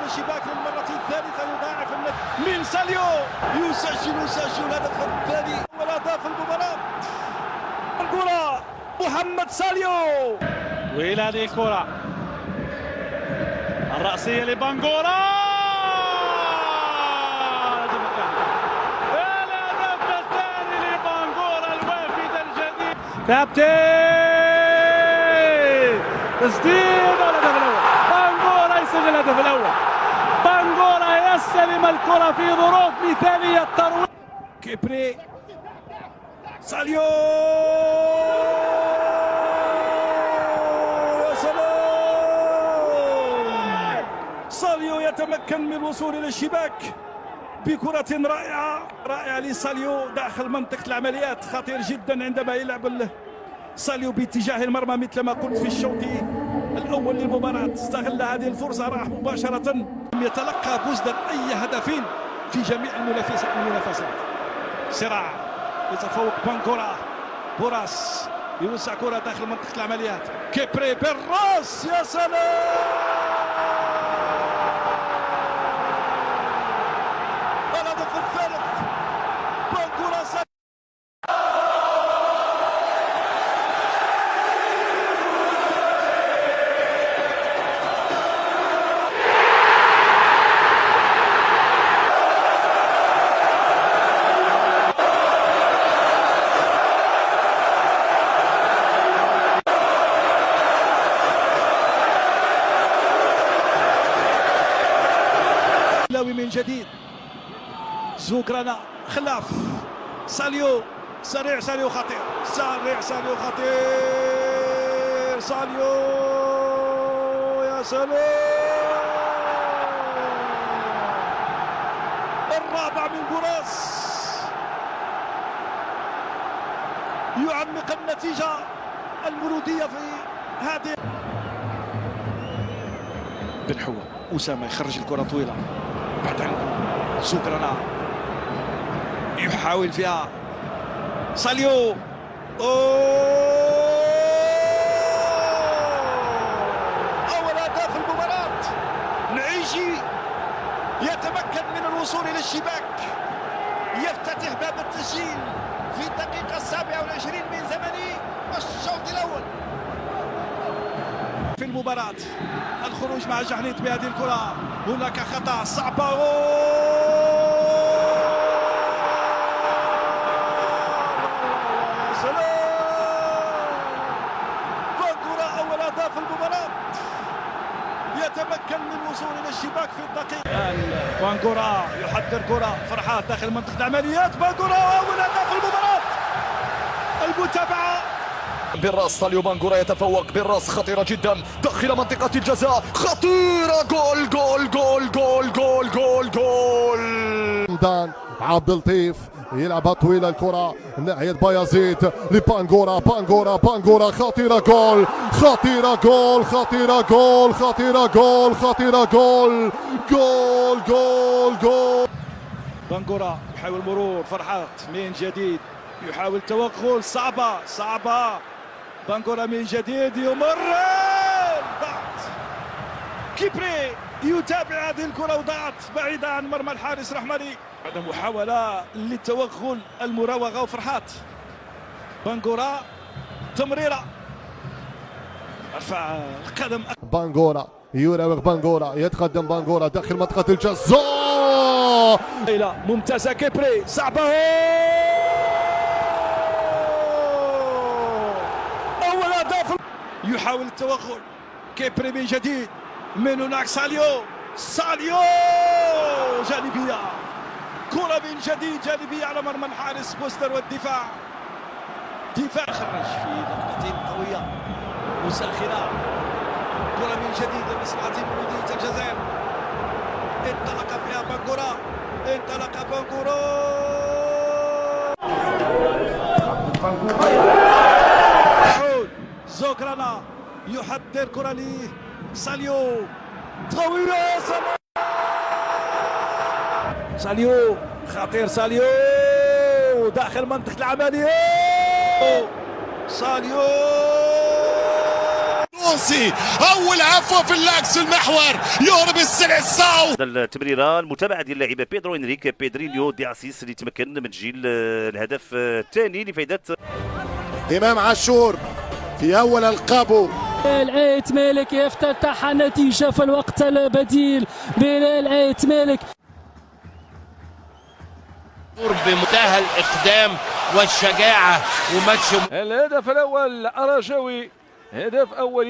الشباك للمرة الثالثة يضاعف النتيجة من ساليو يسجل الهدف الثاني والأهداف المباراة. الكرة محمد ساليو وإلى هذه الكرة الرأسية لبانغورا، الهدف الثاني لبانغورا الوافد الجديد. كابتن تسديد الهدف الأول، بانغورا يسجل الهدف الأول، بانغورا يستلم الكرة في ظروف مثالية الترويج. كيبري ساليو يا سلام، ساليو يتمكن من الوصول إلى الشباك بكرة رائعة لساليو داخل منطقة العمليات. خطير جدا عندما يلعب ساليو باتجاه المرمى مثل ما قلت في الشوط الأول للمباراة. استغل هذه الفرصة، راح مباشرة يتلقى بوزدن أي هدفين في جميع المنافسات. صراع يتفوق بانغورا، بوراس يوسع كرة داخل منطقة العمليات، كيبري بالراس يا سلام، الهدف الثالث بانغورا. من جديد زوكرانا خلاف ساليو، سريع ساليو خطير، سريع ساليو خطير، ساليو يا سلام، الرابع من بوراس يعمق النتيجة الورودية في هذه. بن حوا أسامة يخرج الكرة طويلة بعد عن زوكرانا، يحاول فيها ساليو، أول أهداف المباراة. العيشي يتمكن من الوصول إلى الشباك، يفتتح باب التسجيل في الدقيقة 27 من زمن الشوط الأول في المباراة. الخروج مع جحنيت بهذه الكرة، هناك خطأ صعبة، بانغورا أول أهداف المباراة، يتمكن من الوصول إلى الشباك في الدقيقة. بانغورا يحضر كرة فرحات داخل منطقة العمليات، بانغورا أول أهداف المباراة. المتابعة بالراس، ساليو بانغورا يتفوق بالراس، خطيرة جدا داخل منطقة الجزاء، خطيرة، جول جول جول جول جول جول جول. حمدان عبد اللطيف يلعبها طويلة الكرة ناحية بايزيد لبانغورا، بانغورا خطيرة، جول، خطيرة، جول، خطيرة، جول، خطيرة، جول، خطيرة، جول، جول جول جول. بانغورا يحاول مرور فرحات من جديد، يحاول توغل، صعبة بانغورا من جديد، يمرر، ضاعت. كيبري يتابع هذه الكرة وضاعت بعيدة عن مرمى الحارس رحماني بعد محاولة للتوغل، المراوغة وفرحات. بانغورا تمريرة، رفع القدم، بانغورا يراوغ، بانغورا يتقدم، بانغورا داخل منطقة الجزاء، ممتازة كيبري، صعبة، أول أهداف. يحاول التوغل كيبري من جديد، من هناك ساليو جانبية، كرة من جديد جانبية على مرمى الحارس بوستر، والدفاع خرج في لقطة قوية مساخنة، كرة من جديد لمصلحة مولودية الجزائر، انطلق فيها بانغورا، زوكرانا يحضر كرة لساليو طويلة، ساليو خطير، ساليو داخل منطقة العملية، ساليو التونسي اول عفوه في اللاكس المحور يهرب السلعساو. التمريره المتابعه ديال اللاعب بيدرو انريك بيدرينيو دي اسيس اللي تمكن من تسجيل الهدف الثاني لفائده امام عاشور في اول القابو. العيت مالك يفتتح النتيجه في الوقت البديل. بلال عيت مالك بمنتهى الاقدام والشجاعه وماتش. الهدف الاول الرجاوي، هدف اول